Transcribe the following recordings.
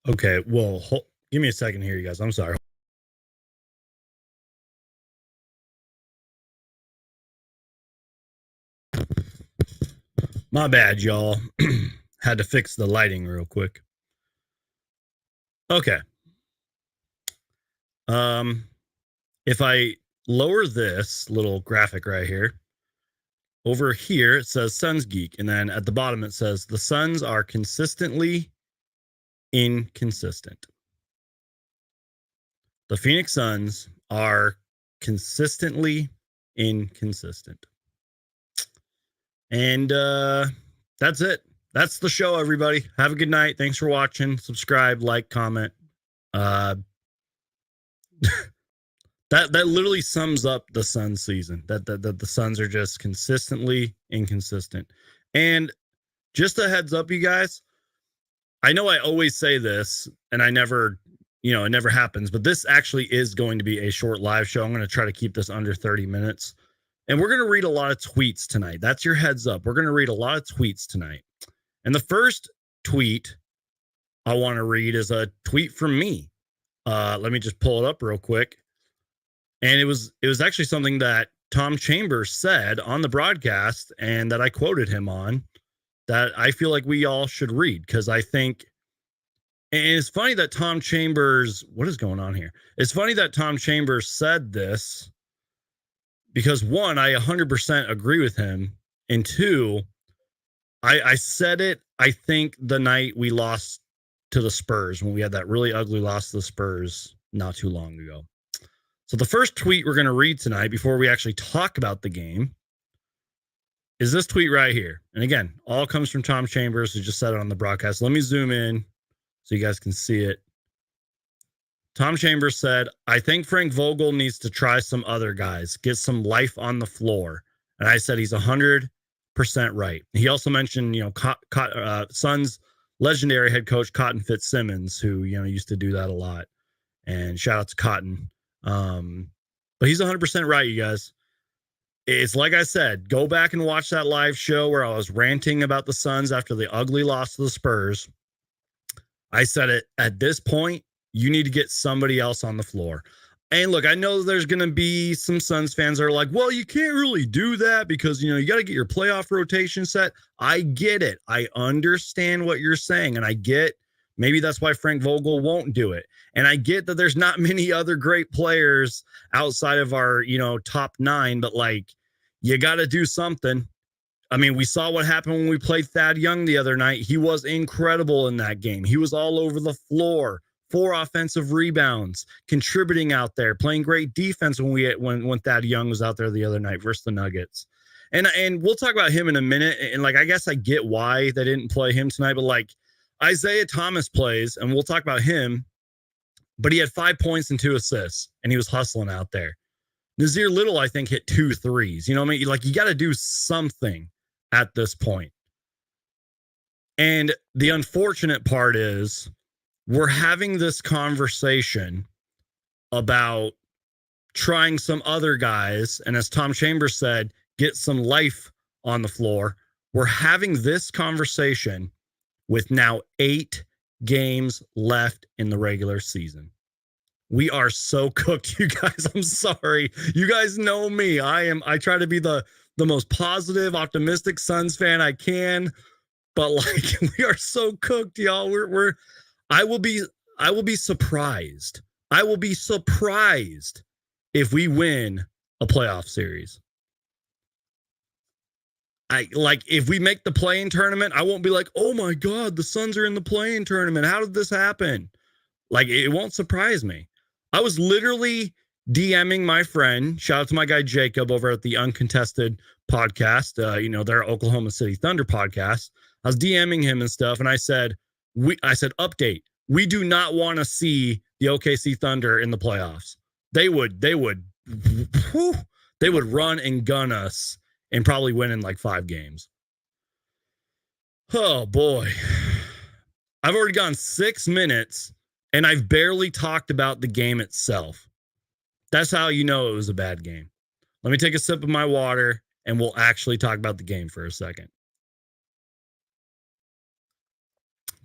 Okay, well, give me a second here, you guys. I'm sorry. My bad, y'all. Had to fix the lighting real quick. Okay. If I lower this little graphic right here, over here it says Suns Geek, and then at the bottom it says the Suns are consistently inconsistent. The Phoenix Suns are consistently inconsistent. And that's it. That's the show, everybody. Have a good night. Thanks for watching. Subscribe, like, comment. Uh, that literally sums up the Suns season. That the Suns are just consistently inconsistent. And just a heads up, you guys. I know I always say this, and I never, it never happens. But this actually is going to be a short live show. I'm going to try to keep this under 30 minutes. And we're going to read a lot of tweets tonight. That's your heads up. We're going to read a lot of tweets tonight. And the first tweet I want to read is a tweet from me. Let me just pull it up real quick. And it was actually something that Tom Chambers said on the broadcast and that I quoted him on that I feel like we all should read, because I think, and it's funny that Tom Chambers, what is going on here? It's funny that Tom Chambers said this because, one, I 100% agree with him. And two, I said it, I think, the night we lost to the Spurs, when we had that really ugly loss to the Spurs not too long ago. So the first tweet we're going to read tonight, before we actually talk about the game, is this tweet right here. And again, all comes from Tom Chambers, who just said it on the broadcast. Let me zoom in so you guys can see it. Tom Chambers said, I think Frank Vogel needs to try some other guys, get some life on the floor. And I said he's 100% right. He also mentioned, Suns legendary head coach Cotton Fitzsimmons, who, used to do that a lot. And shout out to Cotton. But he's 100% right, you guys. It's like I said, go back and watch that live show where I was ranting about the Suns after the ugly loss to the Spurs. I said it, at this point, you need to get somebody else on the floor. And look, I know there's going to be some Suns fans that are like, well, you can't really do that because, you got to get your playoff rotation set. I get it. I understand what you're saying. And I get maybe that's why Frank Vogel won't do it. And I get that there's not many other great players outside of our, top 9, but you got to do something. I mean, we saw what happened when we played Thad Young the other night. He was incredible in that game. He was all over the floor, 4 offensive rebounds, contributing out there, playing great defense when Thad Young was out there the other night versus the Nuggets. And we'll talk about him in a minute. And I guess I get why they didn't play him tonight, but Isaiah Thomas plays, and we'll talk about him, but he had 5 points and 2 assists, and he was hustling out there. Nazir Little, I think, hit 2 threes. You know what I mean? You got to do something at this point. And the unfortunate part is we're having this conversation about trying some other guys, and as Tom Chambers said, get some life on the floor. We're having this conversation with now 8 games left in the regular season. We are so cooked, you guys. I'm sorry. You guys know me. I try to be the most positive, optimistic Suns fan I can, but we are so cooked, y'all. I will be surprised. I will be surprised if we win a playoff series. If we make the play-in tournament, I won't be like, oh my God, the Suns are in the play-in tournament. How did this happen? It won't surprise me. I was literally DMing my friend, shout out to my guy Jacob over at the Uncontested podcast, their Oklahoma City Thunder podcast. I was DMing him and stuff, and I said, update. We do not want to see the OKC Thunder in the playoffs. They would run and gun us and probably win in 5 games. Oh boy. I've already gone 6 minutes and I've barely talked about the game itself. That's how you know it was a bad game. Let me take a sip of my water and we'll actually talk about the game for a second.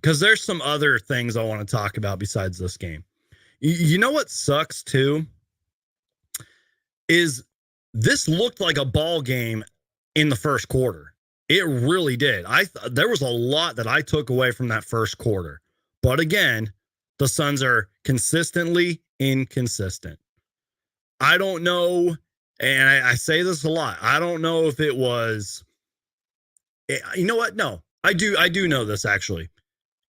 because there's some other things I want to talk about besides this game. You know what sucks too? Is this looked like a ball game in the first quarter. It really did. There was a lot that I took away from that first quarter. But again, the Suns are consistently inconsistent. I don't know, and I say this a lot. I don't know if it was, you know what? No, I do know this actually.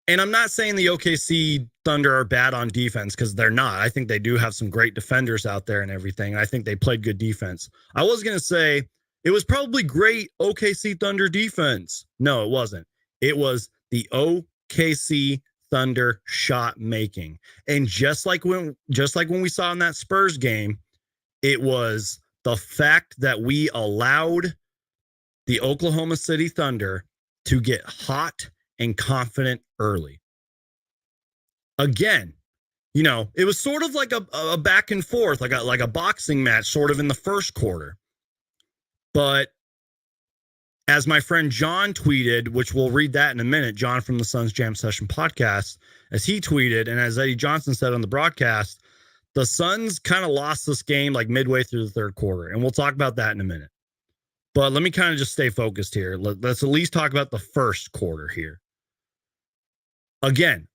And I'm not saying the OKC Thunder are bad on defense, because they're not. I think they do have some great defenders out there and everything. I think they played good defense. I was going to say it was probably great OKC Thunder defense. No, it wasn't. It was the OKC Thunder shot making. And just like when we saw in that Spurs game, it was the fact that we allowed the Oklahoma City Thunder to get hot and confident early. Again, you know, it was sort of like a back and forth, like a boxing match sort of in the first quarter. But as my friend John tweeted, which we'll read that in a minute, John from the Suns Jam Session podcast, as he tweeted, and as Eddie Johnson said on the broadcast, the Suns kind of lost this game like midway through the third quarter. And we'll talk about that in a minute. But let me kind of just stay focused here. Let's at least talk about the first quarter here. Again,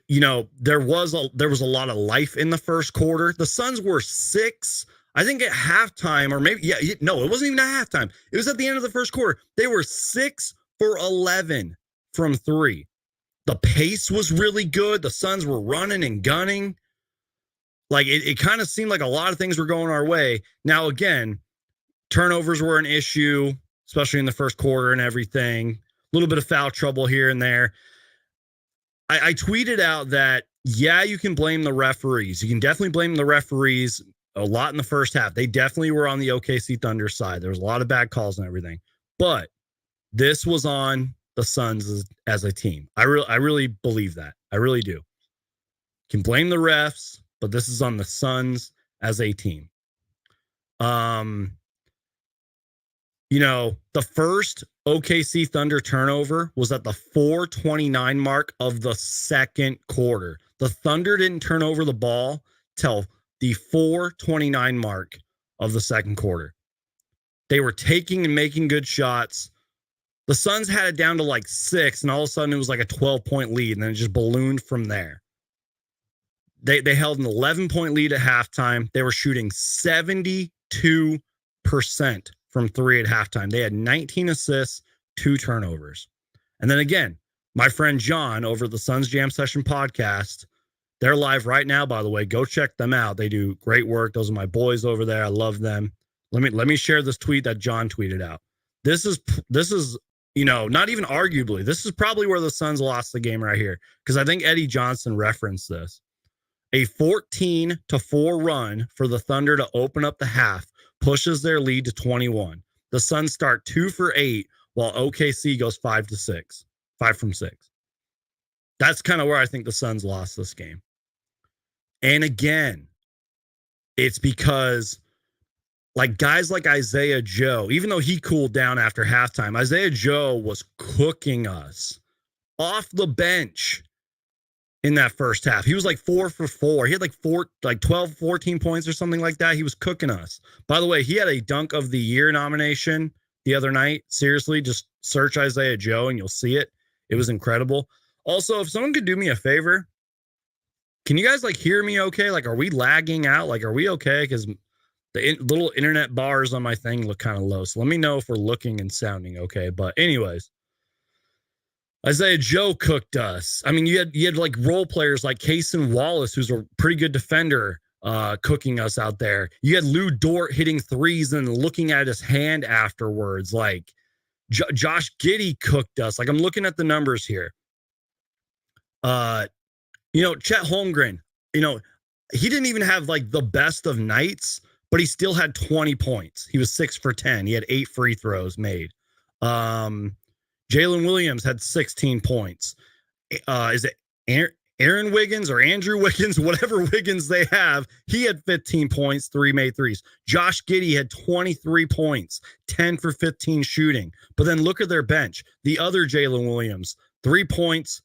you know, there was a lot of life in the first quarter. The Suns were 6, I think at halftime, or maybe, no, it wasn't even at halftime. It was at the end of the first quarter. They were 6 for 11 from 3. The pace was really good. The Suns were running and gunning. Like, it kind of seemed like a lot of things were going our way. Now, again, turnovers were an issue, especially in the first quarter and everything. A little bit of foul trouble here and there. I tweeted out that, yeah, you can blame the referees. You can definitely blame the referees a lot in the first half. They definitely were on the OKC Thunder side. There was a lot of bad calls and everything. But this was on the Suns as a team. I really believe that. I really do. You can blame the refs, but this is on the Suns as a team. You know, the first OKC Thunder turnover was at the 4:29 mark of the second quarter. The Thunder didn't turn over the ball till the 4:29 mark of the second quarter. They were taking and making good shots. The Suns had it down to like 6, and all of a sudden it was like a 12-point lead, and then it just ballooned from there. They held an 11-point lead at halftime. They were shooting 72% from 3 at halftime. They had 19 assists, 2 turnovers. And then again, my friend John over at the Suns Jam Session podcast, they're live right now, by the way. Go check them out. They do great work. Those are my boys over there. I love them. Let me share this tweet that John tweeted out. This is, you know, not even arguably, this is probably where the Suns lost the game right here, because I think Eddie Johnson referenced this. A 14-4 run for the Thunder to open up the half pushes their lead to 21. The Suns start 2 for 8, while OKC goes 5 from 6. That's kind of where I think the Suns lost this game. And again, it's because like guys like Isaiah Joe, even though he cooled down after halftime, Isaiah Joe was cooking us off the bench in that first half. He was like 4 for 4. He had like 12, 14 points or something like that. He was cooking us. By the way, he had a Dunk of the Year nomination the other night. Seriously, just search Isaiah Joe and you'll see it. It was incredible. Also, if someone could do me a favor, can you guys like hear me okay? Like, are we lagging out? Like, are we okay? Because the little internet bars on my thing look kind of low. So let me know if we're looking and sounding okay. But anyways, Isaiah Joe cooked us. I mean, you had like role players like Cason Wallace, who's a pretty good defender, cooking us out there. You had Lou Dort hitting threes and looking at his hand afterwards. Like Josh Giddey cooked us. Like, I'm looking at the numbers here. You know, Chet Holmgren, you know, he didn't even have like the best of nights, but he still had 20 points. He was 6 for 10. He had 8 free throws made. Jalen Williams had 16 points. Is it Aaron Wiggins or Andrew Wiggins, whatever Wiggins they have? He had 15 points, 3 made threes. Josh Giddey had 23 points, 10 for 15 shooting. But then look at their bench. The other Jalen Williams, 3 points,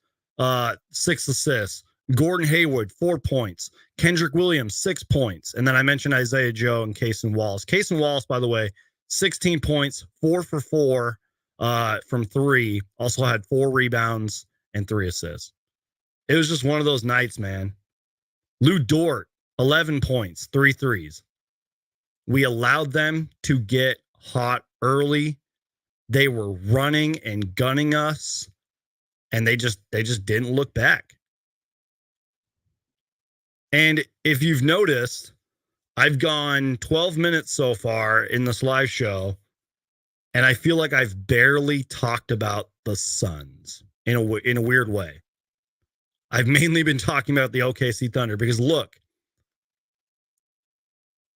6 assists. Gordon Hayward, 4 points. Kendrick Williams, 6 points. And then I mentioned Isaiah Joe and Cason Wallace. Cason Wallace, by the way, 16 points, 4 for 4 from 3. Also had 4 rebounds and 3 assists. It was just one of those nights, man. Lou Dort, 11 points, 3 threes. We allowed them to get hot early. They were running and gunning us, and they just didn't look back. And if you've noticed, I've gone 12 minutes so far in this live show, and I feel like I've barely talked about the Suns in a weird way. I've mainly been talking about the OKC Thunder because, look,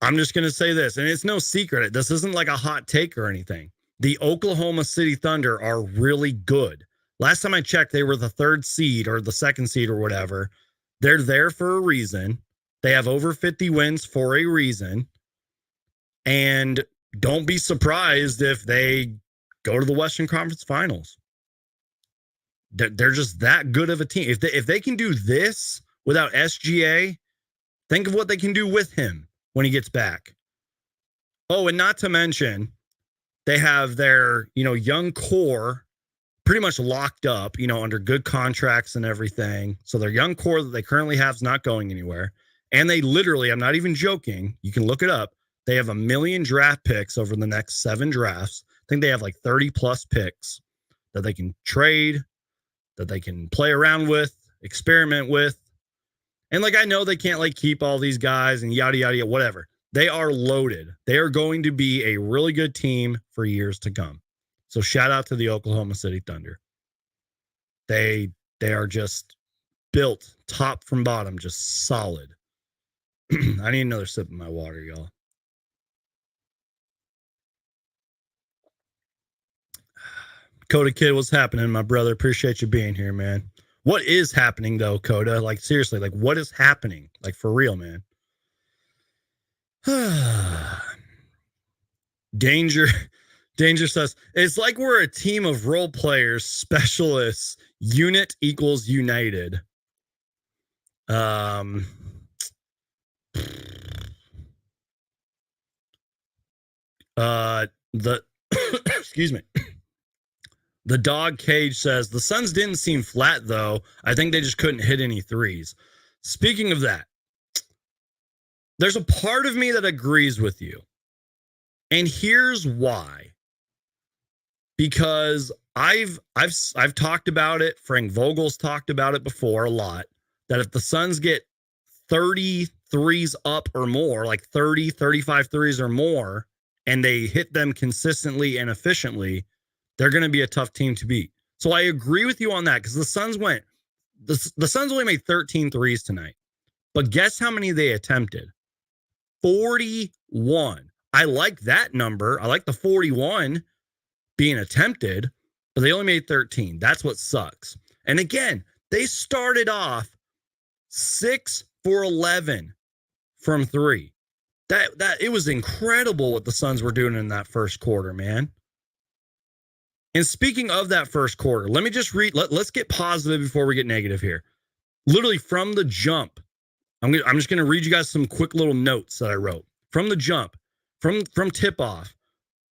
I'm just going to say this, and it's no secret. This isn't like a hot take or anything. The Oklahoma City Thunder are really good. Last time I checked, they were the 3rd seed or the 2nd seed or whatever. They're there for a reason. They have over 50 wins for a reason. And don't be surprised if they go to the Western Conference Finals. They're just that good of a team. If they can do this without SGA, think of what they can do with him when he gets back. Oh, and not to mention, they have their, young core pretty much locked up, under good contracts and everything. So their young core that they currently have is not going anywhere. And they literally, I'm not even joking, you can look it up, they have 1 million draft picks over the next 7 drafts. I think they have like 30 plus picks that they can trade, that they can play around with, experiment with. And I know they can't keep all these guys and yada, yada, yada, whatever. They are loaded. They are going to be a really good team for years to come. So shout out to the Oklahoma City Thunder. They are just built top from bottom, just solid. I need another sip of my water, y'all. Coda Kid, what's happening, my brother? Appreciate you being here, man. What is happening, though, Coda? Seriously, what is happening? For real, man. Danger says, it's like we're a team of role players, specialists, unit equals united. Excuse me. The Dog Cage says, the Suns didn't seem flat, though. I think they just couldn't hit any threes. Speaking of that, there's a part of me that agrees with you. And here's why. Because I've talked about it. Frank Vogel's talked about it before a lot, that if the Suns get 30 threes up or more, 30, 35 threes or more, and they hit them consistently and efficiently, they're going to be a tough team to beat. So I agree with you on that, because the Suns only made 13 threes tonight. But guess how many they attempted? 41. I like that number. I like the 41 being attempted, but they only made 13. That's what sucks. And again, they started off 6 for 11 from 3. That it was incredible what the Suns were doing in that first quarter, man. And speaking of that first quarter, let me just read. Let's get positive before we get negative here. Literally from the jump, I'm just going to read you guys some quick little notes that I wrote. From the jump, from tip off,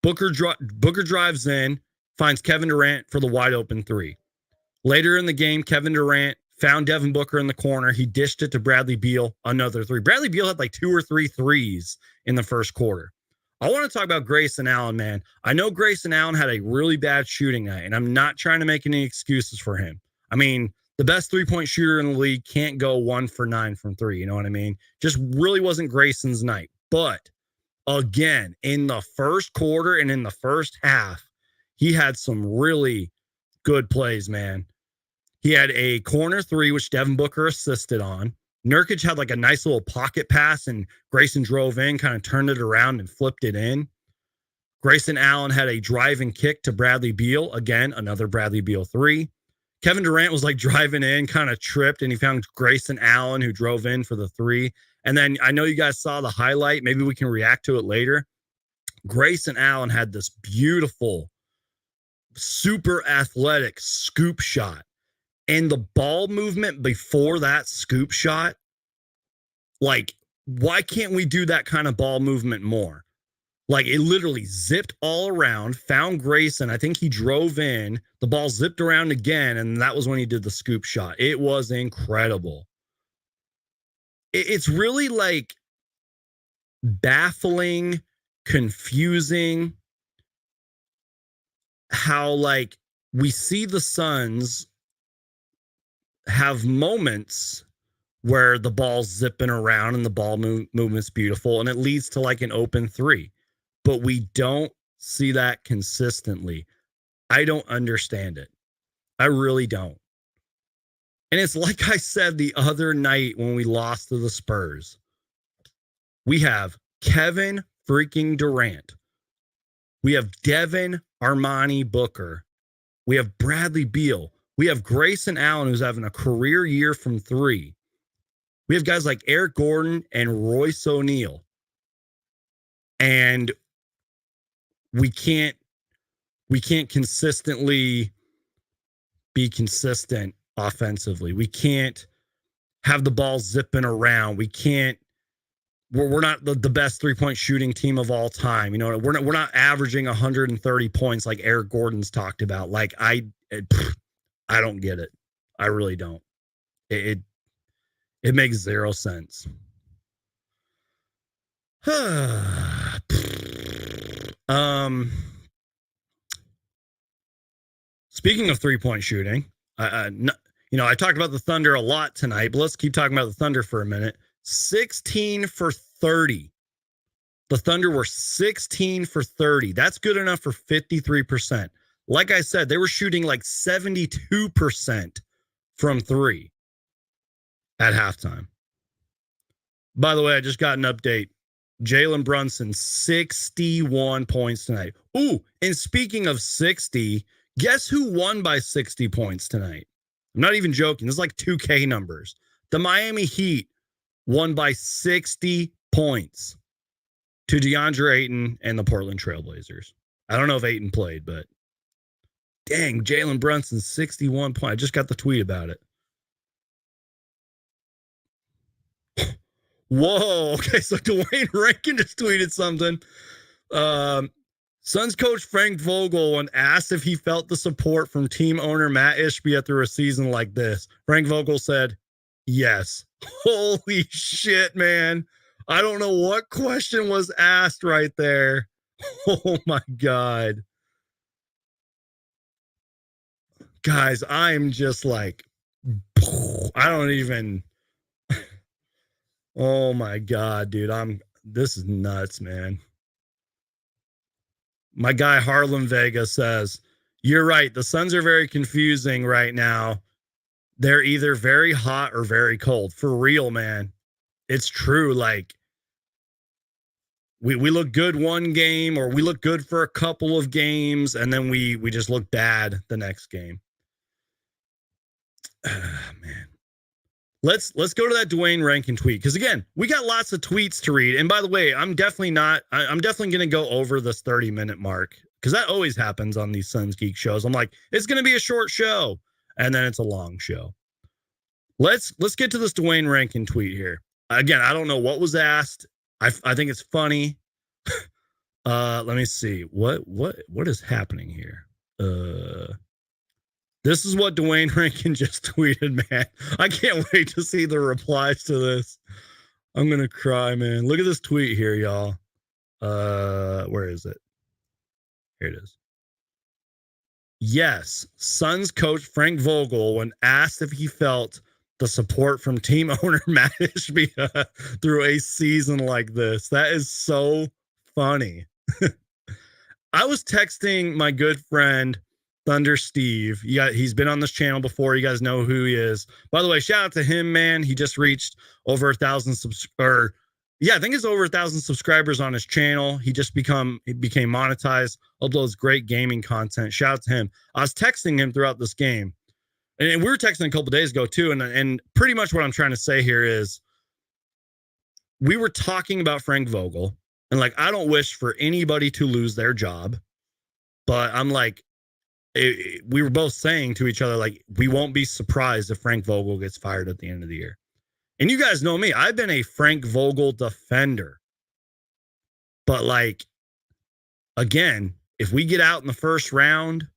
Booker drives in, finds Kevin Durant for the wide open 3. Later in the game, Kevin Durant found Devin Booker in the corner. He dished it to Bradley Beal, another 3. Bradley Beal had 2 or 3 threes in the first quarter. I want to talk about Grayson Allen, man. I know Grayson Allen had a really bad shooting night, and I'm not trying to make any excuses for him. I mean, the best 3-point shooter in the league can't go 1 for 9 from 3. You know what I mean? Just really wasn't Grayson's night. But again, in the first quarter and in the first half, he had some really good plays, man. He had a corner 3, which Devin Booker assisted on. Nurkic had a nice little pocket pass, and Grayson drove in, kind of turned it around and flipped it in. Grayson Allen had a driving kick to Bradley Beal. Again, another Bradley Beal 3. Kevin Durant was driving in, kind of tripped, and he found Grayson Allen, who drove in for the 3. And then I know you guys saw the highlight. Maybe we can react to it later. Grayson Allen had this beautiful, super athletic scoop shot And the ball movement before that scoop shot, like, why can't we do that kind of ball movement more? Like, it literally zipped all around, found Grayson. I think he drove in. The ball zipped around again, and that was when he did the scoop shot. It was incredible. It's really like baffling, confusing how, like, we see the Suns have moments where the ball's zipping around and the ball movement's beautiful and it leads to like an open three. But we don't see that consistently. I don't understand it. I really don't. And it's like I said the other night when we lost to the Spurs. We have Kevin freaking Durant. We have Devin Armani Booker. We have Bradley Beal. We have Grayson Allen, who's having a career year from three. We have guys like Eric Gordon and Royce O'Neal. And we can't consistently be consistent offensively. We can't have the ball zipping around. We're not the best three-point shooting team of all time. You know, we're not averaging 130 points like Eric Gordon's talked about. Like, I don't get it. I really don't. It makes zero sense. Speaking of three-point shooting, I talked about the Thunder a lot tonight, but let's keep talking about the Thunder for a minute. 16 for 30. The Thunder were 16 for 30. That's good enough for 53%. Like I said, they were shooting like 72% from three at halftime. By the way, I just got an update. Jalen Brunson, 61 points tonight. Ooh, and speaking of 60, guess who won by 60 points tonight? I'm not even joking. This is like 2K numbers. The Miami Heat won by 60 points to DeAndre Ayton and the Portland Trailblazers. I don't know if Ayton played, but dang, Jalen Brunson, 61 points. I just got the tweet about it. Whoa. Okay, so Dwayne Rankin just tweeted something. Suns coach Frank Vogel, when asked if he felt the support from team owner Matt Ishbia through a season like this, Frank Vogel said, yes. Holy shit, man. I don't know what question was asked right there. Oh my God. Guys, I'm just like, I don't even. Oh my God, dude. This is nuts, man. My guy Harlem Vega says, you're right. The Suns are very confusing right now. They're either very hot or very cold. For real, man. It's true. Like, we look good one game, or we look good for a couple of games, and then we just look bad the next game. Man. Let's go to that Dwayne Rankin tweet, because again, we got lots of tweets to read. And by the way, I'm definitely going to go over this 30-minute mark, because that always happens on these Suns Geek shows. I'm like, it's going to be a short show, and then it's a long show. Let's get to this Dwayne Rankin tweet here. Again, I don't know what was asked. I think it's funny. Let me see. What is happening here? This is what Dwayne Rankin just tweeted, man. I can't wait to see the replies to this. I'm going to cry, man. Look at this tweet here, y'all. Where is it? Here it is. Yes, Suns coach Frank Vogel, when asked if he felt the support from team owner Matt Ishbia through a season like this. That is so funny. I was texting my good friend Thunder Steve. He's been on this channel before. You guys know who he is. By the way, shout out to him, man. He just reached over 1,000 I think it's over 1,000 subscribers on his channel. He became monetized, uploads great gaming content. Shout out to him. I was texting him throughout this game, and we were texting a couple days ago too. And pretty much what I'm trying to say here is, we were talking about Frank Vogel, and like, I don't wish for anybody to lose their job, but I'm like, we were both saying to each other, like, we won't be surprised if Frank Vogel gets fired at the end of the year. And you guys know me. I've been a Frank Vogel defender. But, like, again, if we get out in the first round,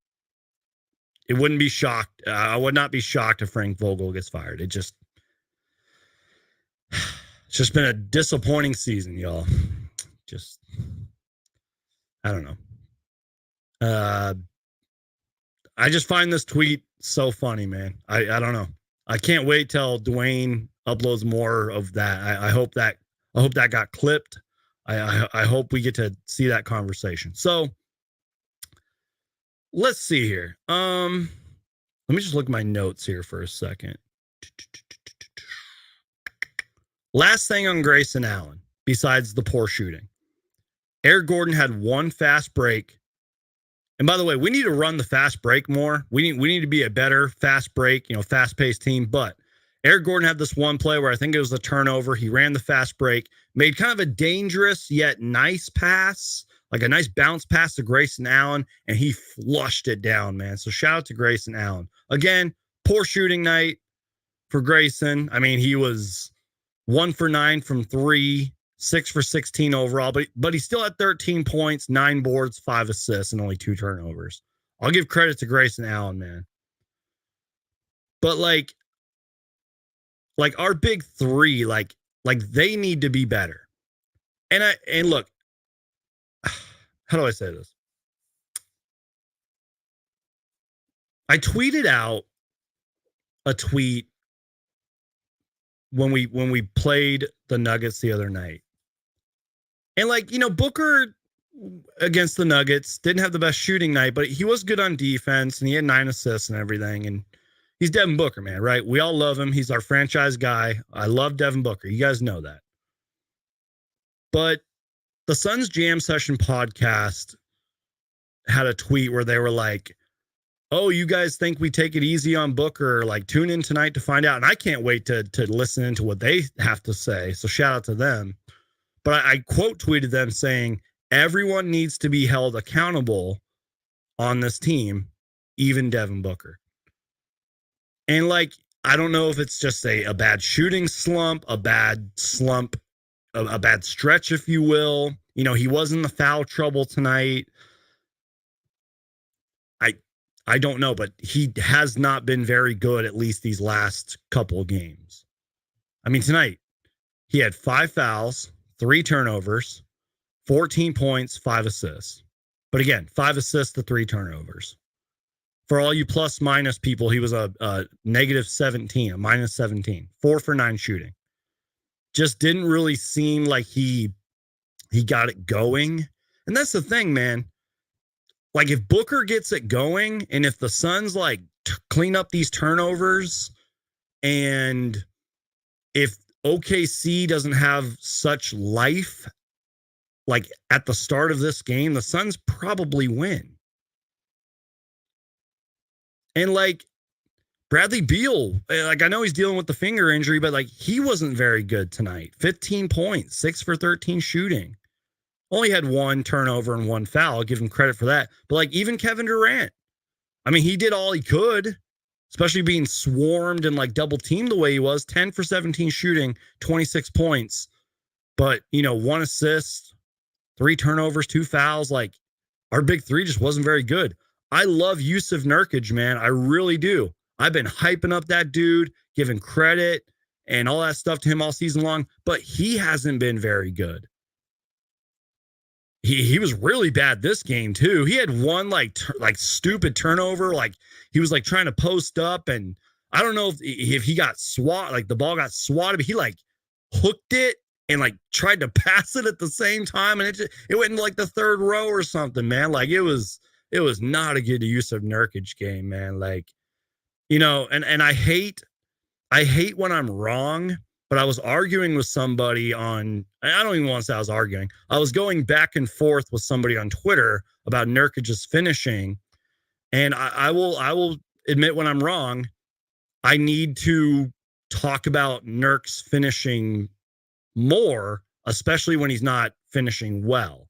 it wouldn't be shocked. I would not be shocked if Frank Vogel gets fired. It's just been a disappointing season, y'all. Just, I don't know. I just find this tweet so funny, man. I don't know. I can't wait till Dwayne uploads more of that. I hope that got clipped. I hope we get to see that conversation. So let's see here. Let me just look at my notes here for a second. Last thing on Grayson Allen, besides the poor shooting. Eric Gordon had one fast break. And by the way, we need to run the fast break more. We need to be a better fast break, fast-paced team. But Eric Gordon had this one play where I think it was a turnover. He ran the fast break, made kind of a dangerous yet nice pass, like a nice bounce pass to Grayson Allen, and he flushed it down, man. So shout out to Grayson Allen. Again, poor shooting night for Grayson. I mean, he was 1 for 9 from 3, 6 for 16 overall, but he still had 13 points, 9 boards, 5 assists, and only 2 turnovers. I'll give credit to Grayson Allen, man. But like our big three, like they need to be better. And look, how do I say this? I tweeted out a tweet when we played the Nuggets the other night. And Booker against the Nuggets didn't have the best shooting night, but he was good on defense and he had 9 assists and everything. And he's Devin Booker, man, right? We all love him. He's our franchise guy. I love Devin Booker. You guys know that. But the Suns Jam Session podcast had a tweet where they were like, oh, you guys think we take it easy on Booker? Like, tune in tonight to find out. And I can't wait to listen into what they have to say. So shout out to them. But I quote tweeted them saying, everyone needs to be held accountable on this team, even Devin Booker. And I don't know if it's just a bad shooting slump, a bad stretch, if you will. He was in the foul trouble tonight. I don't know, but he has not been very good, at least these last couple of games. I mean, tonight, he had 5 fouls, 3 turnovers, 14 points, 5 assists. But again, 5 assists to 3 turnovers. For all you plus minus people, he was a negative 17, a minus 17, 4 for 9 shooting. Just didn't really seem like he got it going. And that's the thing, man. If Booker gets it going and if the Suns clean up these turnovers and if OKC doesn't have such life at the start of this game, the Suns probably win. And Bradley Beal, I know he's dealing with the finger injury, but he wasn't very good tonight. 15 points, 6 for 13 shooting. Only had 1 turnover and 1 foul. I'll give him credit for that. But even Kevin Durant, I mean, he did all he could, especially being swarmed and double teamed the way he was. 10 for 17 shooting, 26 points. But, 1 assist, 3 turnovers, 2 fouls. Our big three just wasn't very good. I love Yusuf Nurkic, man. I really do. I've been hyping up that dude, giving credit and all that stuff to him all season long. But he hasn't been very good. He was really bad this game too. He had one stupid turnover. He was trying to post up, and I don't know if he got swat, the ball got swatted, but he hooked it and tried to pass it at the same time, and it went in the third row or something, man. It was not a good use of Nurkic game, man. And I hate when I'm wrong. But I was arguing with somebody I don't even want to say I was arguing. I was going back and forth with somebody on Twitter about Nurkic's finishing. And I will admit when I'm wrong. I need to talk about Nurk's finishing more, especially when he's not finishing well.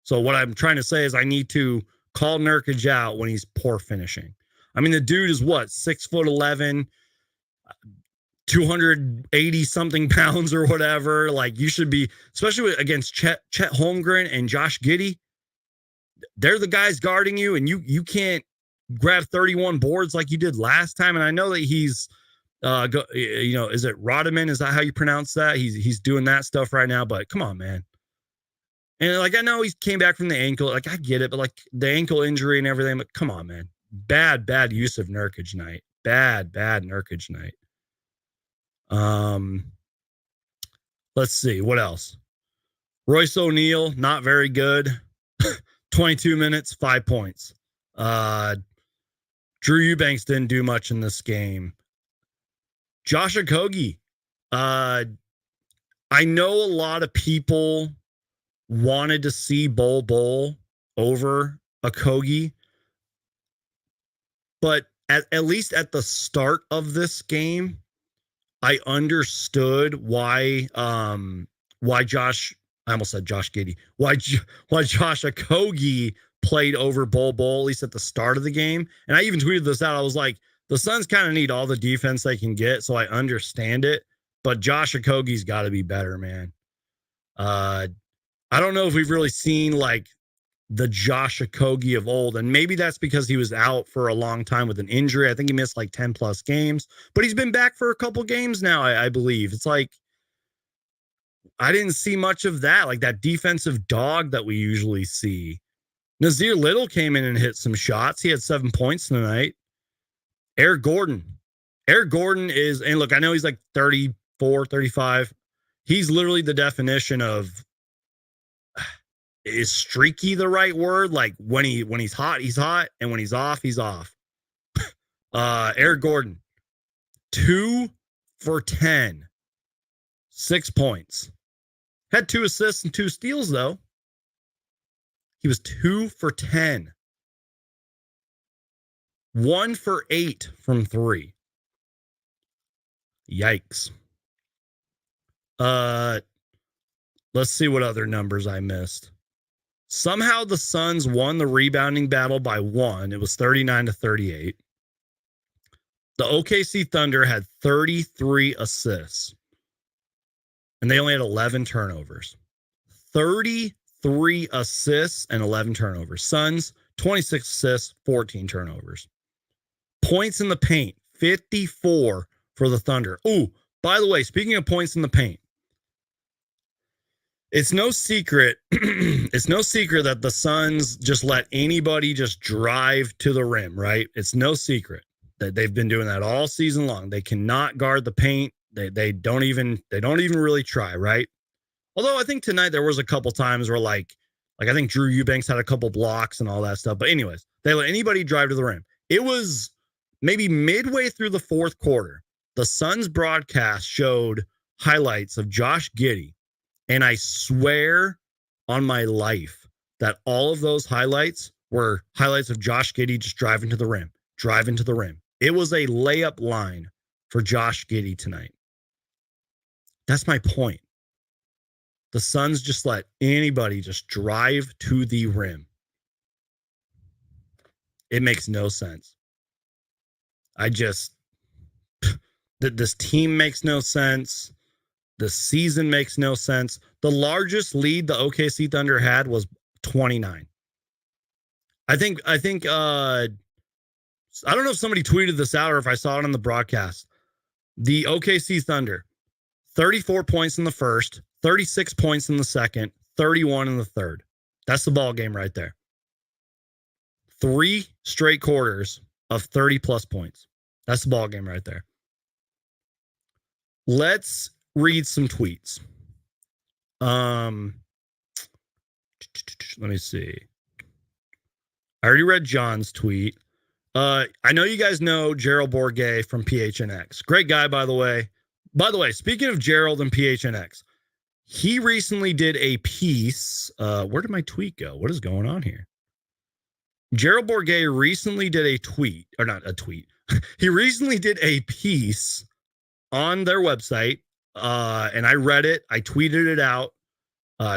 So what I'm trying to say is I need to call Nurkic out when he's poor finishing. I mean, the dude is what, 6'11", 280 something pounds or whatever. Like, you should be, especially against Chet Holmgren and Josh Giddey. They're the guys guarding you, and you can't grab 31 boards like you did last time. And I know that he's, is it Rodman? Is that how you pronounce that? He's doing that stuff right now. But come on, man. And like, I know he came back from the ankle. Like, I get it, but like the ankle injury and everything. But come on, man. Bad use of Nurkic night. Bad Nurkic night. Let's see what else. Royce O'Neal, not very good. 22 minutes, 5 points. Drew Eubanks didn't do much in this game. Josh Okogie. I know a lot of people wanted to see Bol over Okogie, but at least at the start of this game, I understood why Josh Giddey, why Josh Okogie played over Bol, at least at the start of the game. And I even tweeted this out. I was like, the Suns kind of need all the defense they can get, so I understand it. But Josh Okogie's got to be better, man. I don't know if we've really seen like the Josh Okogie of old, and maybe that's because he was out for a long time with an injury. I think he missed like 10 plus games, but he's been back for a couple games now, I believe. It's like, I didn't see much of that, like that defensive dog that we usually see. Nazir Little came in and hit some shots. He had 7 points tonight. Eric Gordon is, and look, I know he's like 34, 35. He's literally the definition of, is streaky the right word? Like when he's hot, he's hot, and when he's off, he's off. Eric Gordon, 2 for 10, 6 points. Had 2 assists and 2 steals, though. He was 2 for 10. 1 for 8 from 3. Yikes. Let's see what other numbers I missed. Somehow the Suns won the rebounding battle by 1. It was 39-38. The OKC Thunder had 33 assists, and they only had 11 turnovers. 33 assists and 11 turnovers. Suns, 26 assists, 14 turnovers. Points in the paint, 54 for the Thunder. Ooh, by the way, speaking of points in the paint, it's no secret that the Suns just let anybody just drive to the rim, right? It's no secret that they've been doing that all season long. They cannot guard the paint. They don't even really try, right? Although I think tonight there was a couple times where like I think Drew Eubanks had a couple blocks and all that stuff. But anyways, they let anybody drive to the rim. It was maybe midway through the fourth quarter. The Suns broadcast showed highlights of Josh Giddey. And I swear on my life that all of those highlights were highlights of Josh Giddey just driving to the rim. It was a layup line for Josh Giddey tonight. That's my point. The Suns just let anybody just drive to the rim. It makes no sense. This team makes no sense. The season makes no sense. The largest lead the OKC Thunder had was 29. I don't know if somebody tweeted this out or if I saw it on the broadcast. The OKC Thunder, 34 points in the first, 36 points in the second, 31 in the third. That's the ball game right there. 3 straight quarters of 30 plus points. That's the ball game right there. Let's read some tweets. Let me see. I already read John's tweet. I know you guys know Gerald Bourguet from PHNX. Great guy, by the way. By the way, speaking of Gerald and PHNX, he recently did a piece. Where did my tweet go? What is going on here? Gerald Bourguet recently did a tweet, or not a tweet. He recently did a piece on their website. And I read it. I tweeted it out,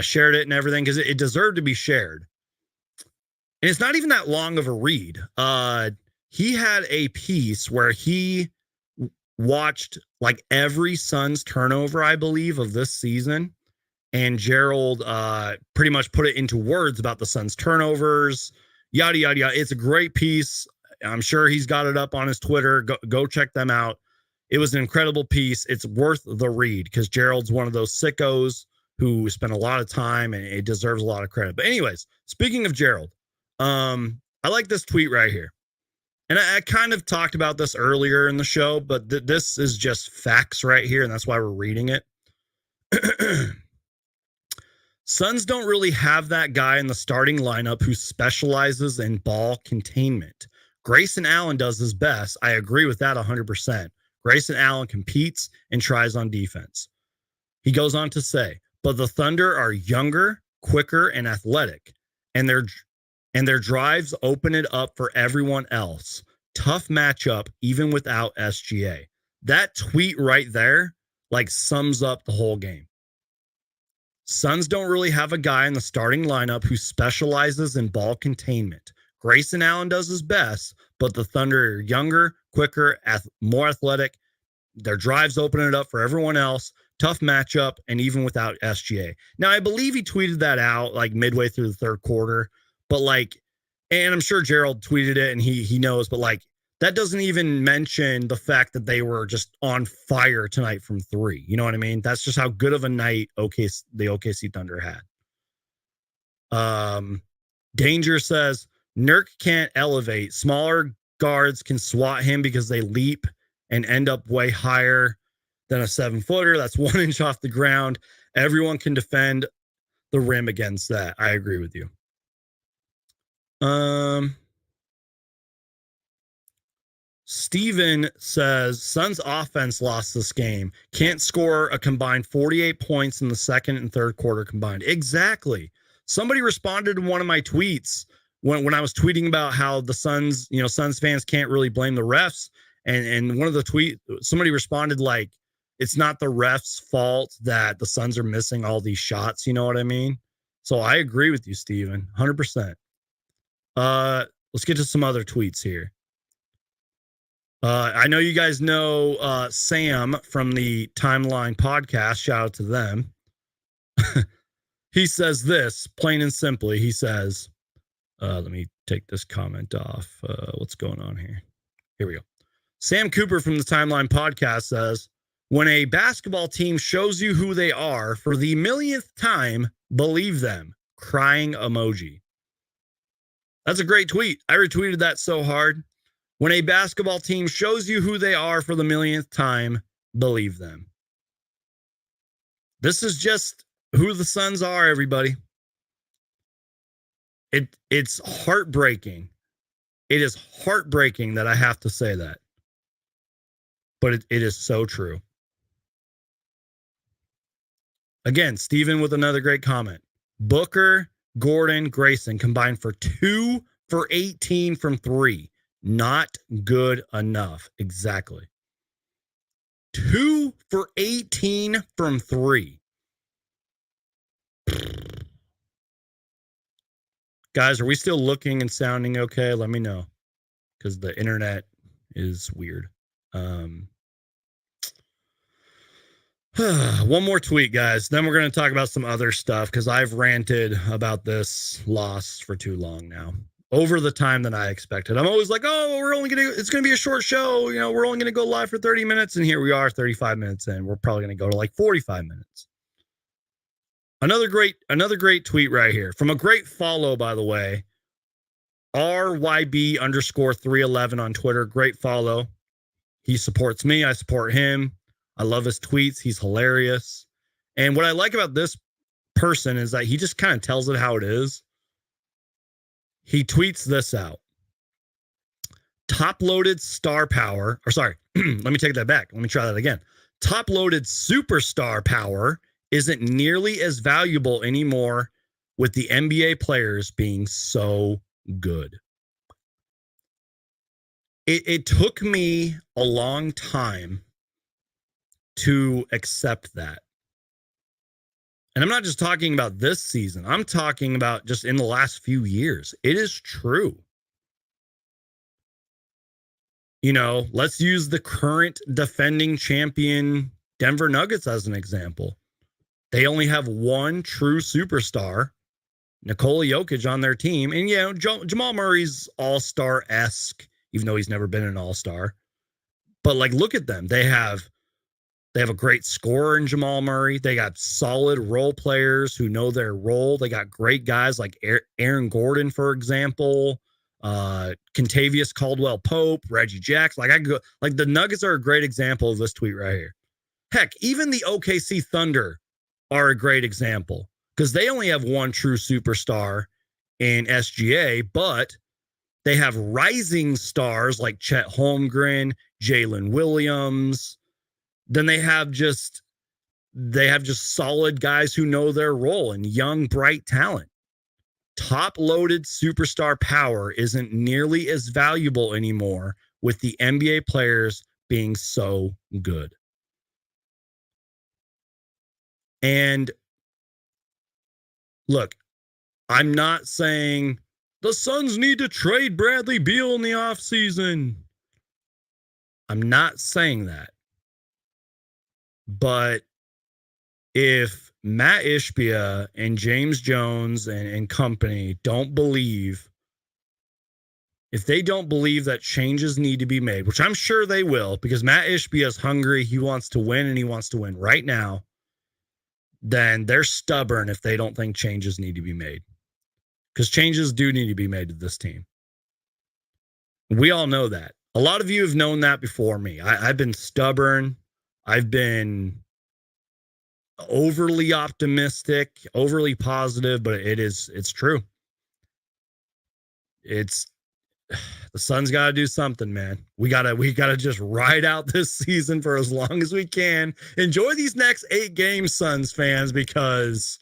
shared it and everything because it deserved to be shared. And it's not even that long of a read. He had a piece where he watched like every Suns turnover, I believe, of this season. And Gerald pretty much put it into words about the Suns turnovers, yada, yada, yada. It's a great piece. I'm sure he's got it up on his Twitter. Go check them out. It was an incredible piece. It's worth the read because Gerald's one of those sickos who spent a lot of time and it deserves a lot of credit. But anyways, speaking of Gerald, I like this tweet right here. And I kind of talked about this earlier in the show, but this is just facts right here, and that's why we're reading it. Suns don't really have that guy in the starting lineup who specializes in ball containment. Grayson Allen does his best. I agree with that 100%. Grayson Allen competes and tries on defense. He goes on to say, but the Thunder are younger, quicker, and athletic, and their drives open it up for everyone else. Tough matchup, even without SGA. That tweet right there, like, sums up the whole game. Suns don't really have a guy in the starting lineup who specializes in ball containment. Grayson Allen does his best, but the Thunder are younger, quicker, more athletic. Their drives open it up for everyone else. Tough matchup, and even without SGA. Now, I believe he tweeted that out like midway through the third quarter, but like, and I'm sure Gerald tweeted it and he knows, but like, that doesn't even mention the fact that they were just on fire tonight from three. You know what I mean? That's just how good of a night the OKC Thunder had. Danger says, Nurk can't elevate. Smaller guards can swat him because they leap and end up way higher than a 7-footer. That's 1 inch off the ground. Everyone can defend the rim against that. I agree with you. Steven says, Suns offense lost this game. Can't score a combined 48 points in the second and third quarter combined. Exactly. Somebody responded to one of my tweets when I was tweeting about how the Suns, Suns fans can't really blame the refs. And one of the tweets, somebody responded like, it's not the refs' fault that the Suns are missing all these shots. You know what I mean? So I agree with you, Steven, 100%. Let's get to some other tweets here. I know you guys know Sam from the Timeline podcast. Shout out to them. He says this, plain and simply. He says, let me take this comment off. What's going on here? Here we go. Sam Cooper from the Timeline podcast says, when a basketball team shows you who they are for the millionth time, believe them. Crying emoji. That's a great tweet. I retweeted that so hard. When a basketball team shows you who they are for the millionth time, believe them. This is just who the Suns are, everybody. It's heartbreaking. It is heartbreaking that I have to say that. But it is so true. Again, Steven with another great comment. Booker, Gordon, Grayson combined for 2 for 18 from 3. Not good enough. Exactly. 2 for 18 from 3. Guys, are we still looking and sounding okay? Let me know. Because the internet is weird. One more tweet, guys. Then we're going to talk about some other stuff because I've ranted about this loss for too long now. Over the time that I expected. I'm always like, oh, it's going to be a short show. We're only going to go live for 30 minutes. And here we are 35 minutes in. We're probably going to go to like 45 minutes. Another great tweet right here from a great follow, by the way. RYB_311 on Twitter. Great follow. He supports me. I support him. I love his tweets. He's hilarious. And what I like about this person is that he just kind of tells it how it is. He tweets this out. Top-loaded star power, or sorry, let me take that back. Let me try that again. Top-loaded superstar power isn't nearly as valuable anymore with the NBA players being so good. It took me a long time to accept that. And I'm not just talking about this season. I'm talking about just in the last few years. It is true. You know, let's use the current defending champion Denver Nuggets as an example. They only have one true superstar, Nikola Jokic, on their team. And, you know, Jamal Murray's all-star-esque, even though he's never been an all-star. But, like, look at them. They have a great scorer in Jamal Murray. They got solid role players who know their role. They got great guys like Aaron Gordon, for example, Kentavious Caldwell-Pope, Reggie Jackson. Like the Nuggets are a great example of this tweet right here. Heck, even the OKC Thunder are a great example because they only have one true superstar in SGA, but they have rising stars like Chet Holmgren, Jalen Williams. Then they have just solid guys who know their role and young, bright talent. Top-loaded superstar power isn't nearly as valuable anymore with the NBA players being so good. And look, I'm not saying the Suns need to trade Bradley Beal in the offseason. I'm not saying that. But if Matt Ishbia and James Jones and company don't believe, if they don't believe that changes need to be made, which I'm sure they will, because Matt Ishbia is hungry, he wants to win, and he wants to win right now, then they're stubborn if they don't think changes need to be made. Because changes do need to be made to this team. We all know that. A lot of you have known that before me. I've been stubborn. I've been overly optimistic, overly positive, but it's true. It's the Suns got to do something, man. We gotta just ride out this season for as long as we can. Enjoy these next 8 games, Suns fans, because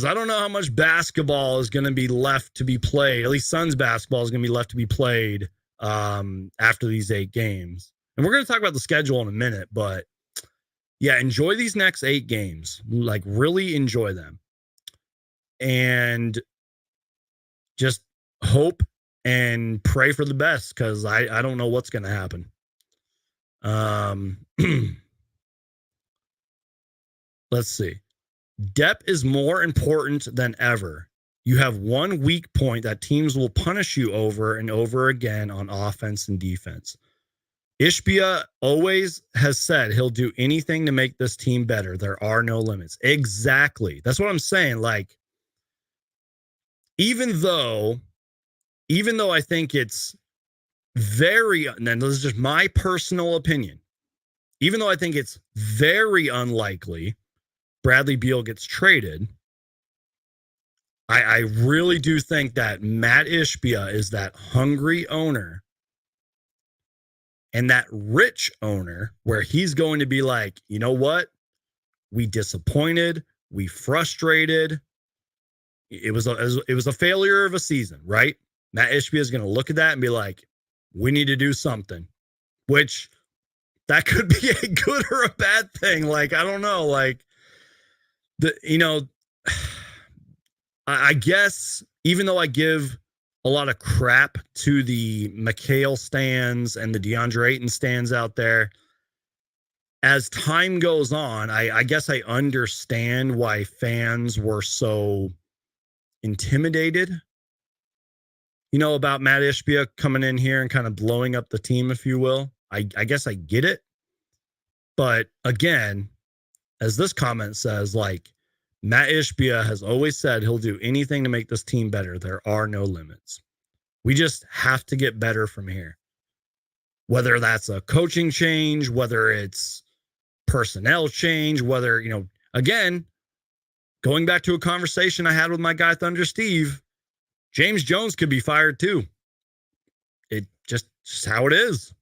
I don't know how much basketball is going to be left to be played. At least Suns basketball is going to be left to be played after these 8 games. And we're going to talk about the schedule in a minute, but yeah, enjoy these next 8 games. Like, really enjoy them. And just hope and pray for the best, because I don't know what's going to happen. Let's see. Depth is more important than ever. You have one weak point that teams will punish you over and over again on offense and defense. Ishbia always has said he'll do anything to make this team better. There are no limits. Exactly. That's what I'm saying. Like, even though I think it's very, and this is just my personal opinion, even though I think it's very unlikely Bradley Beal gets traded, I really do think that Matt Ishbia is that hungry owner and that rich owner where he's going to be like, you know what? We disappointed. We frustrated. It was a failure of a season, right? Matt Ishbia is going to look at that and be like, we need to do something, which that could be a good or a bad thing. Like, I don't know. Like, I guess even though I give a lot of crap to the Mikhail stands and the DeAndre Ayton stands out there, as time goes on, I guess I understand why fans were so intimidated, about Matt Ishbia coming in here and kind of blowing up the team, if you will. I guess I get it. But again, as this comment says, like, Matt Ishbia has always said he'll do anything to make this team better. There are no limits. We just have to get better from here. Whether that's a coaching change, whether it's personnel change, whether, again, going back to a conversation I had with my guy Thunder Steve, James Jones could be fired too. It just how it is.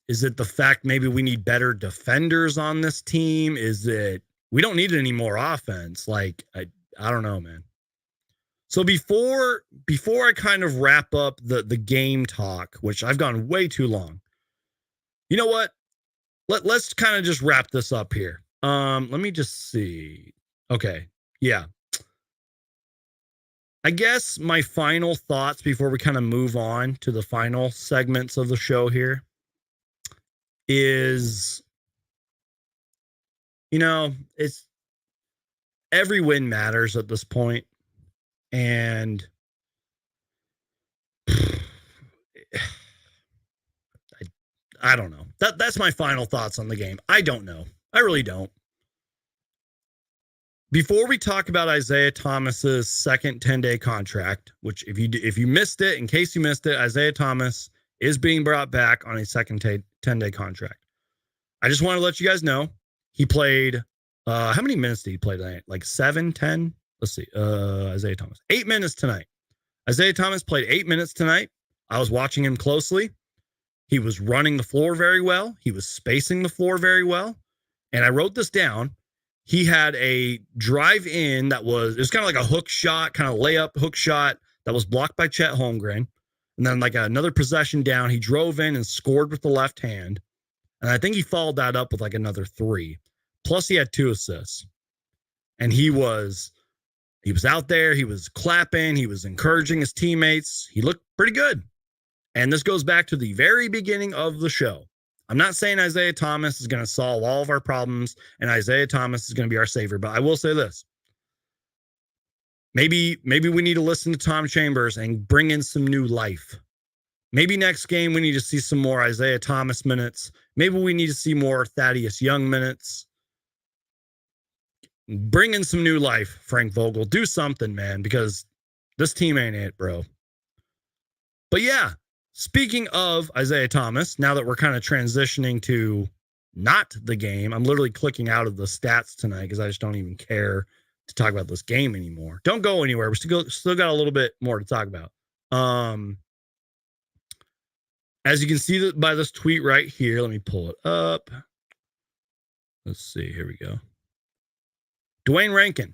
Is it the fact maybe we need better defenders on this team? Is it we don't need any more offense? Like, I don't know, man. So before I kind of wrap up the game talk, which I've gone way too long, You know what? Let's kind of just wrap this up here. Let me just see. Okay. Yeah. I guess my final thoughts before we kind of move on to the final segments of the show here is, it's every win matters at this point. And I don't know. That's my final thoughts on the game. I don't know. I really don't. Before we talk about Isaiah Thomas's second 10-day contract, which if you missed it, in case you missed it, Isaiah Thomas is being brought back on a second 10-day contract. I just want to let you guys know he played. How many minutes did he play tonight? Like 7, 10? Let's see. Isaiah Thomas, 8 minutes tonight. Isaiah Thomas played 8 minutes tonight. I was watching him closely. He was running the floor very well. He was spacing the floor very well. And I wrote this down. He had a drive in it was kind of like a hook shot, kind of layup hook shot that was blocked by Chet Holmgren. And then like another possession down, he drove in and scored with the left hand. And I think he followed that up with like another 3. Plus he had 2 assists. And he was out there. He was clapping. He was encouraging his teammates. He looked pretty good. And this goes back to the very beginning of the show. I'm not saying Isaiah Thomas is going to solve all of our problems and Isaiah Thomas is going to be our savior, but I will say this. Maybe we need to listen to Tom Chambers and bring in some new life. Maybe next game we need to see some more Isaiah Thomas minutes. Maybe we need to see more Thaddeus Young minutes. Bring in some new life, Frank Vogel. Do something, man, because this team ain't it, bro. But yeah, speaking of Isaiah Thomas, now that we're kind of transitioning to not the game, I'm literally clicking out of the stats tonight because I just don't even care to talk about this game anymore. Don't go anywhere. We still got a little bit more to talk about. As you can see by this tweet right here, let me pull it up. Let's see. Here we go. Dwayne Rankin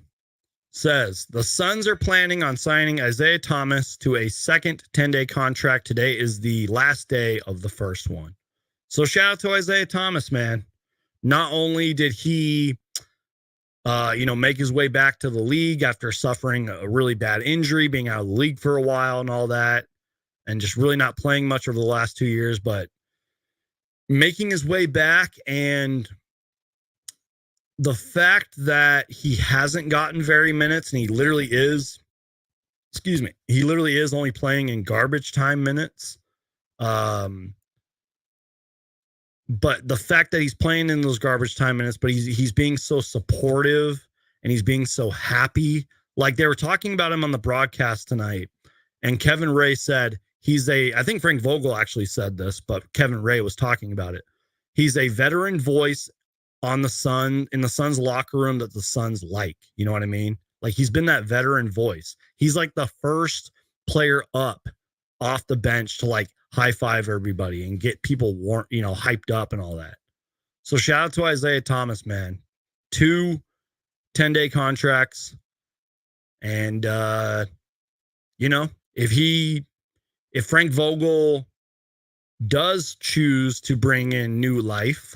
says the Suns are planning on signing Isaiah Thomas to a second 10-day contract. Today is the last day of the first one. So shout out to Isaiah Thomas, man. Not only did he, make his way back to the league after suffering a really bad injury, being out of the league for a while and all that, and just really not playing much over the last 2 years, but making his way back. And the fact that he hasn't gotten very minutes and he literally is only playing in garbage time minutes. But the fact that he's playing in those garbage time minutes, but he's being so supportive and he's being so happy. Like they were talking about him on the broadcast tonight, and Kevin Ray said I think Frank Vogel actually said this, but Kevin Ray was talking about it. He's a veteran voice in the Suns locker room that the Suns like. You know what I mean? Like he's been that veteran voice. He's like the first player up off the bench to like high five everybody and get people hyped up and all that. So shout out to Isaiah Thomas, man. 2 10-day contracts. And, if Frank Vogel does choose to bring in new life,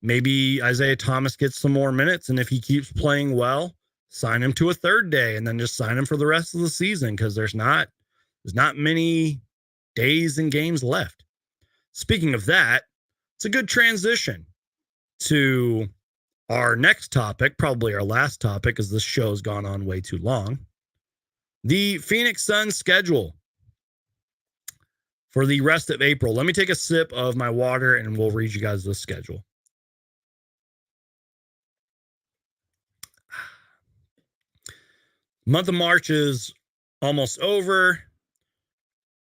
maybe Isaiah Thomas gets some more minutes. And if he keeps playing well, sign him to a 3rd day and then just sign him for the rest of the season. Cause there's not many days and games left. Speaking of that, it's a good transition to our next topic, probably our last topic, because this show has gone on way too long. The Phoenix Suns schedule for the rest of April. Let me take a sip of my water and we'll read you guys the schedule. Month of March is almost over.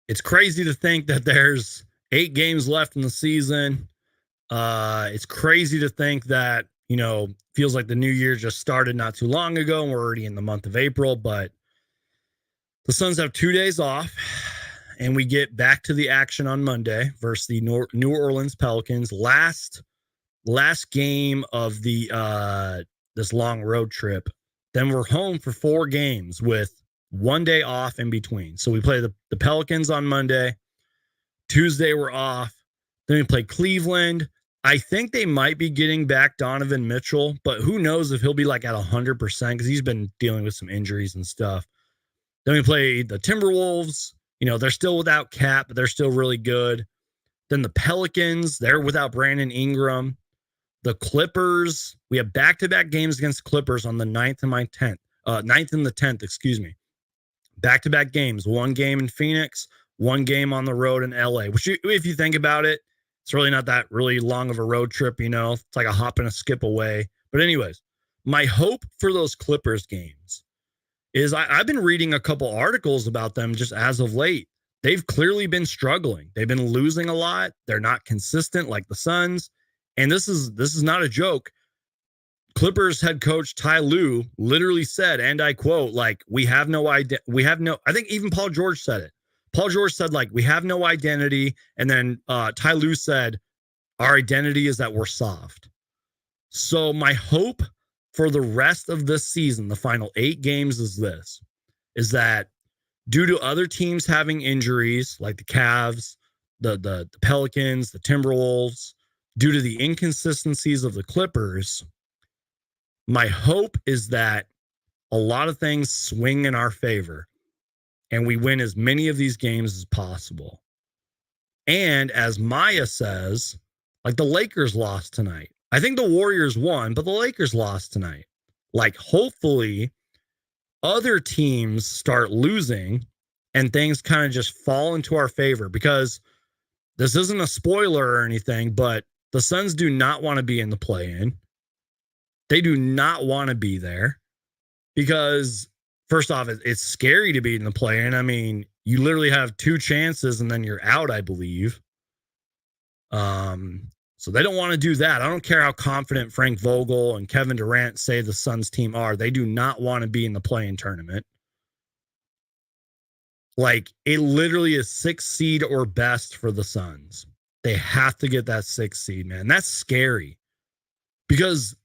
It's crazy to think that there's 8 games left in the season. It's crazy to think that, feels like the new year just started not too long ago and we're already in the month of April, but the Suns have 2 days off and we get back to the action on Monday versus the New Orleans Pelicans. Last game of the this long road trip. Then we're home for 4 games with 1 day off in between. So we play the Pelicans on Monday. Tuesday we're off. Then we play Cleveland. I think they might be getting back Donovan Mitchell, but who knows if he'll be like at 100% because he's been dealing with some injuries and stuff. Then we play the Timberwolves. You know, they're still without Cap, but they're still really good. Then the Pelicans, they're without Brandon Ingram. The Clippers, we have back-to-back games against Clippers on the 9th and 9th and the 10th, excuse me. Back-to-back games, one game in Phoenix, one game on the road in LA, which if you think about it, it's really not that really long of a road trip, you know. It's like a hop and a skip away. But anyways, my hope for those Clippers games is I've been reading a couple articles about them just as of late. They've clearly been struggling. They've been losing a lot. They're not consistent like the Suns. And this is not a joke. Clippers head coach Ty Lue literally said, and I quote, like, I think even Paul George said it. Paul George said, like, we have no identity. And then Ty Lue said, our identity is that we're soft. So my hope for the rest of this season, the final 8 games, is that due to other teams having injuries like the Cavs, the Pelicans, the Timberwolves, due to the inconsistencies of the Clippers, my hope is that a lot of things swing in our favor and we win as many of these games as possible. And as Maya says, like the Lakers lost tonight. I think the Warriors won, but the Lakers lost tonight. Like, hopefully other teams start losing and things kind of just fall into our favor, because this isn't a spoiler or anything, but the Suns do not want to be in the play-in. They do not want to be there because, first off, it's scary to be in the play-in. I mean, you literally have 2 chances and then you're out, I believe. So they don't want to do that. I don't care how confident Frank Vogel and Kevin Durant say the Suns team are. They do not want to be in the play-in tournament. Like, it literally is 6th seed or best for the Suns. They have to get that 6th seed, man. That's scary because,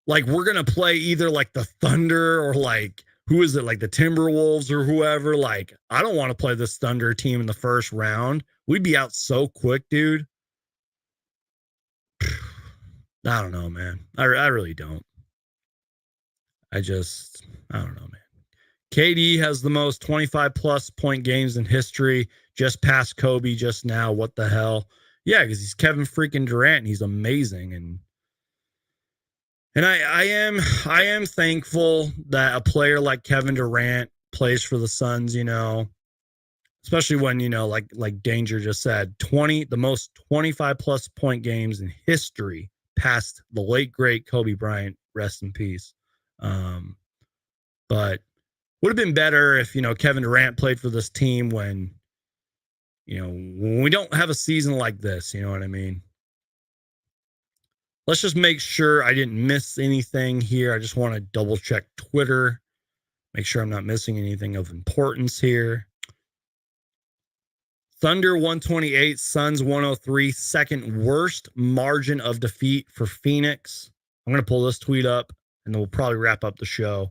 like, we're going to play either like the Thunder or like, who is it? Like the Timberwolves or whoever. Like, I don't want to play this Thunder team in the first round. We'd be out so quick, dude. I don't know, man. I really don't. I don't know, man. KD has the most 25-plus point games in history, just past Kobe just now. What the hell? Yeah, because he's Kevin freaking Durant, and he's amazing. And I am thankful that a player like Kevin Durant plays for the Suns, you know, especially when, you know, like Danger just said, the most 25-plus point games in history past the late, great Kobe Bryant, rest in peace. But would have been better if, you know, Kevin Durant played for this team when we don't have a season like this, you know what I mean? Let's just make sure I didn't miss anything here. I just want to double check Twitter, make sure I'm not missing anything of importance here. Thunder 128, Suns 103, second worst margin of defeat for Phoenix. I'm going to pull this tweet up and then we'll probably wrap up the show.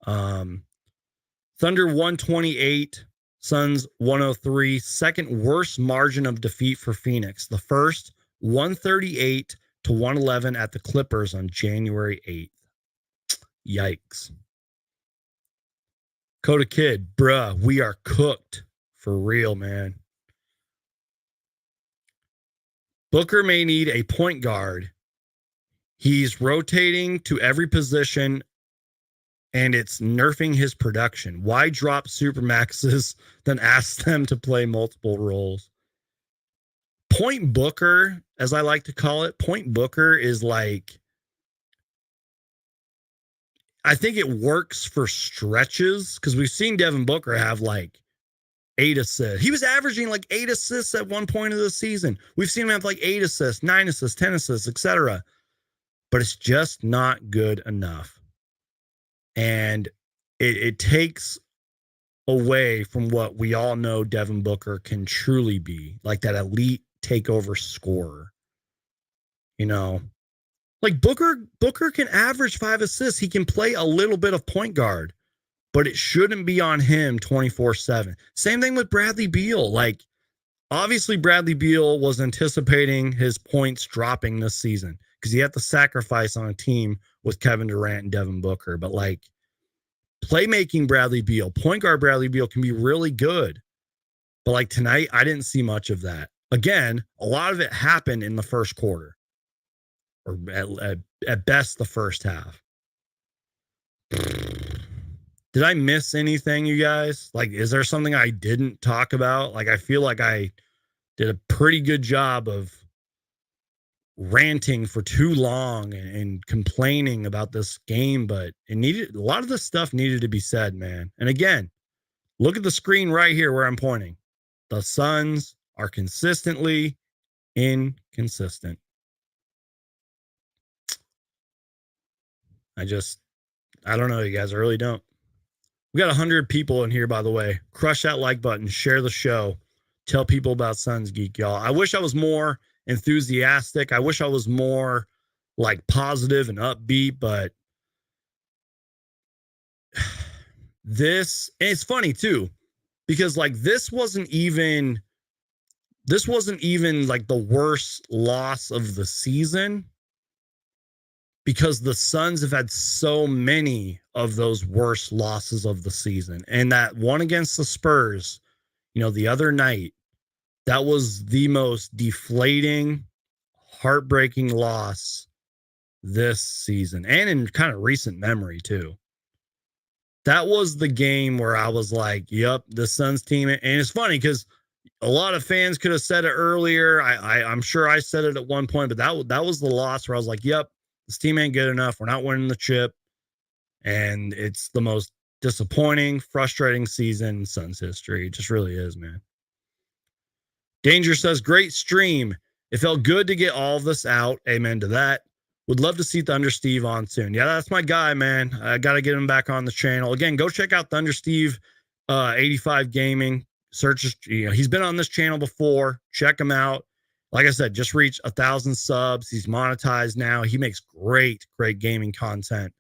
Thunder 128, Suns 103, second worst margin of defeat for Phoenix. The first, 138 to 111 at the Clippers on January 8th. Yikes. Coda Kid, bruh, we are cooked. For real, man. Booker may need a point guard. He's rotating to every position, and it's nerfing his production. Why drop Supermaxes, then ask them to play multiple roles? Point Booker, as I like to call it, Point Booker is like, I think it works for stretches because we've seen Devin Booker have like 8 assists. He was averaging like 8 assists at one point of the season. We've seen him have like 8 assists, 9 assists, 10 assists, etc. But it's just not good enough. And it takes away from what we all know Devin Booker can truly be, like that elite takeover scorer. You know, like Booker can average 5 assists. He can play a little bit of point guard, but it shouldn't be on him 24/7. Same thing with Bradley Beal. Like, obviously Bradley Beal was anticipating his points dropping this season because he had to sacrifice on a team with Kevin Durant and Devin Booker. But like playmaking Bradley Beal, point guard Bradley Beal can be really good. But like tonight, I didn't see much of that. Again, a lot of it happened in the first quarter, or at best the first half. Did I miss anything, you guys? Like, is there something I didn't talk about? Like, I feel like I did a pretty good job of ranting for too long and complaining about this game, but it needed a lot of this stuff needed to be said, man. And again, look at the screen right here where I'm pointing. The Suns are consistently inconsistent. I don't know, you guys. I really don't. We got 100 people in here, by the way. Crush that like button, share the show, tell people about Suns Geek, y'all. I wish I was more enthusiastic. I wish I was more like positive and upbeat, but this, and it's funny too, because like this wasn't even like the worst loss of the season, because the Suns have had so many of those worst losses of the season. And that one against the Spurs, you know, the other night, that was the most deflating, heartbreaking loss this season, and in kind of recent memory too. That was the game where I was like, yep, the Suns team. And it's funny because a lot of fans could have said it earlier. I'm sure I said it at one point, but that was the loss where I was like, yep, this team ain't good enough. We're not winning the chip. And it's the most disappointing, frustrating season in Suns history. It just really is, man. Danger says, great stream. It felt good to get all of this out. Amen to that. Would love to see Thunder Steve on soon. Yeah, that's my guy, man. I got to get him back on the channel. Again, go check out Thunder Steve 85 Gaming. Search, you know, he's been on this channel before. Check him out. Like I said, just reached 1,000 subs. He's monetized now. He makes great gaming content.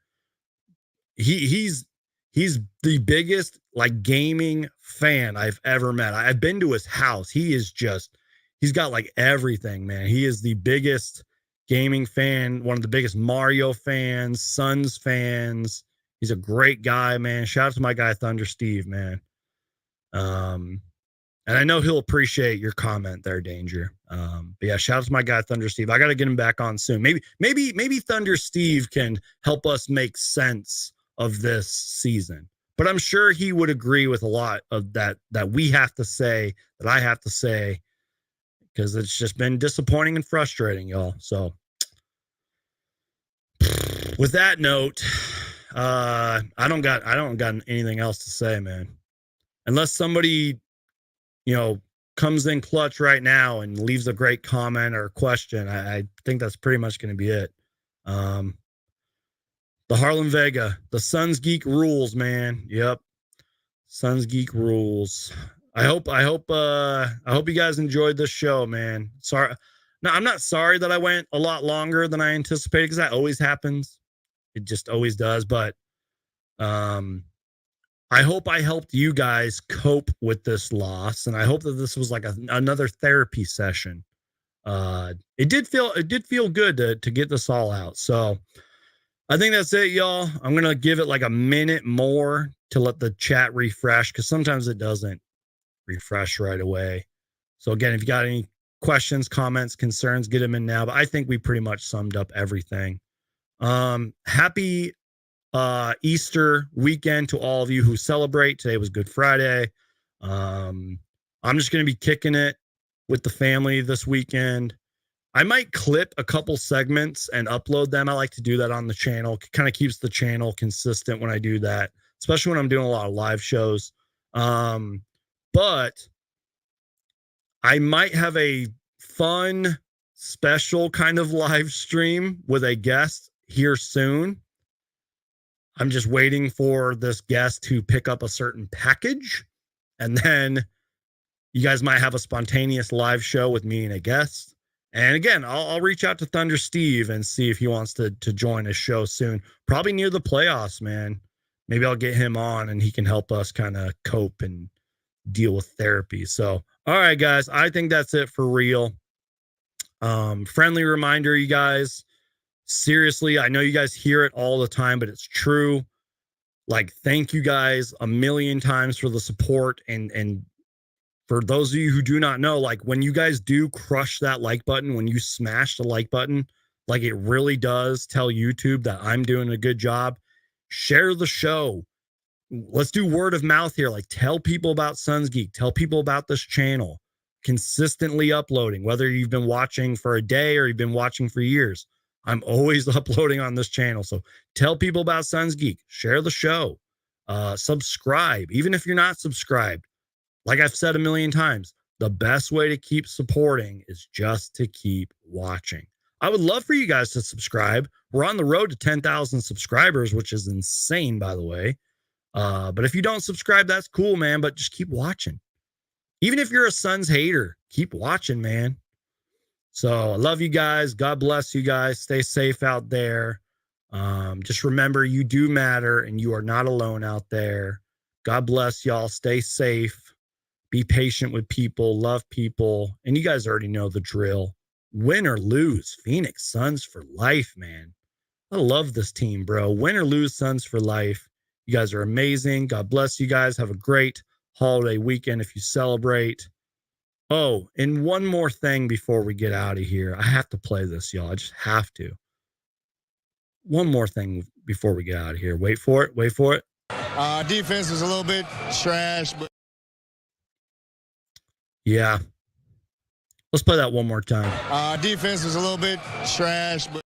He's the biggest like gaming fan I've ever met. I've been to his house. He's got like everything, man. He is the biggest gaming fan, one of the biggest Mario fans, Suns fans. He's a great guy, man. Shout out to my guy Thunder Steve, man. And I know he'll appreciate your comment there, Danger. But yeah, shout out to my guy Thunder Steve. I got to get him back on soon. Maybe Thunder Steve can help us make sense of this season. But I'm sure he would agree with a lot of that we have to say, that I have to say, because it's just been disappointing and frustrating, y'all. So with that note, I don't got anything else to say, man. Unless somebody, you know, comes in clutch right now and leaves a great comment or question, I think that's pretty much going to be it. The Harlem Vega, the Suns Geek rules, man. Yep. Suns Geek rules. I hope you guys enjoyed this show, man. Sorry. No, I'm not sorry that I went a lot longer than I anticipated, because that always happens. It just always does. But I hope I helped you guys cope with this loss, and I hope that this was like another therapy session. It did feel good to get this all out. So I think that's it, y'all. I'm going to give it like a minute more to let the chat refresh, because sometimes it doesn't refresh right away. So again, if you got any questions, comments, concerns, get them in now. But I think we pretty much summed up everything. Happy Easter weekend to all of you who celebrate. Today was Good Friday. I'm just going to be kicking it with the family this weekend. I might clip a couple segments and upload them. I like to do that on the channel. It kind of keeps the channel consistent when I do that, especially when I'm doing a lot of live shows. But I might have a fun, special kind of live stream with a guest here soon. I'm just waiting for this guest to pick up a certain package, and then you guys might have a spontaneous live show with me and a guest. And again, I'll reach out to Thunder Steve and see if he wants to join a show soon. Probably near the playoffs, man. Maybe I'll get him on and he can help us kind of cope and deal with therapy. So, all right, guys, I think that's it for real. Friendly reminder, you guys, seriously, I know you guys hear it all the time, but it's true. Like, thank you guys a million times for the support. And for those of you who do not know, like, when you guys do crush that like button, when you smash the like button, like, it really does tell YouTube that I'm doing a good job. Share the show. Let's do word of mouth here. Like, tell people about Sons Geek, tell people about this channel, consistently uploading, whether you've been watching for a day or you've been watching for years. I'm always uploading on this channel. So tell people about Sons Geek, share the show, subscribe. Even if you're not subscribed, like I've said a million times, the best way to keep supporting is just to keep watching. I would love for you guys to subscribe. We're on the road to 10,000 subscribers, which is insane, by the way. But if you don't subscribe, that's cool, man. But just keep watching. Even if you're a Suns hater, keep watching, man. So I love you guys. God bless you guys. Stay safe out there. Just remember, you do matter and you are not alone out there. God bless y'all. Stay safe. Be patient with people. Love people. And you guys already know the drill. Win or lose, Phoenix Suns for life, man. I love this team, bro. Win or lose, Suns for life. You guys are amazing. God bless you guys. Have a great holiday weekend if you celebrate. Oh, and one more thing before we get out of here. I have to play this, y'all. I just have to. One more thing before we get out of here. Wait for it. Wait for it. Defense was a little bit trash, but yeah. Let's play that one more time. Defense was a little bit trash, but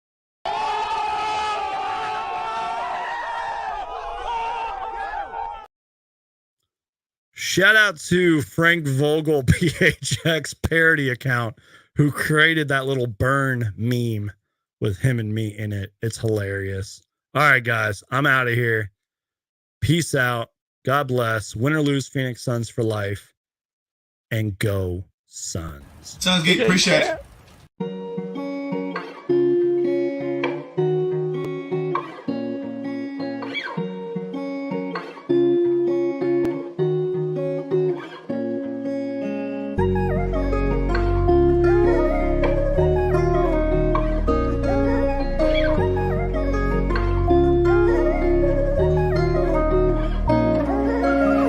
shout out to Frank Vogel, PHX parody account, who created that little burn meme with him and me in it. It's hilarious. All right, guys, I'm out of here. Peace out. God bless. Win or lose, Phoenix Suns for life. And go Suns. Sounds good. Appreciate it.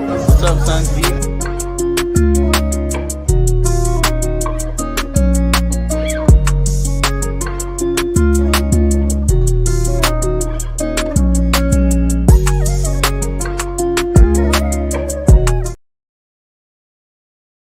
What's up, Sons Geek?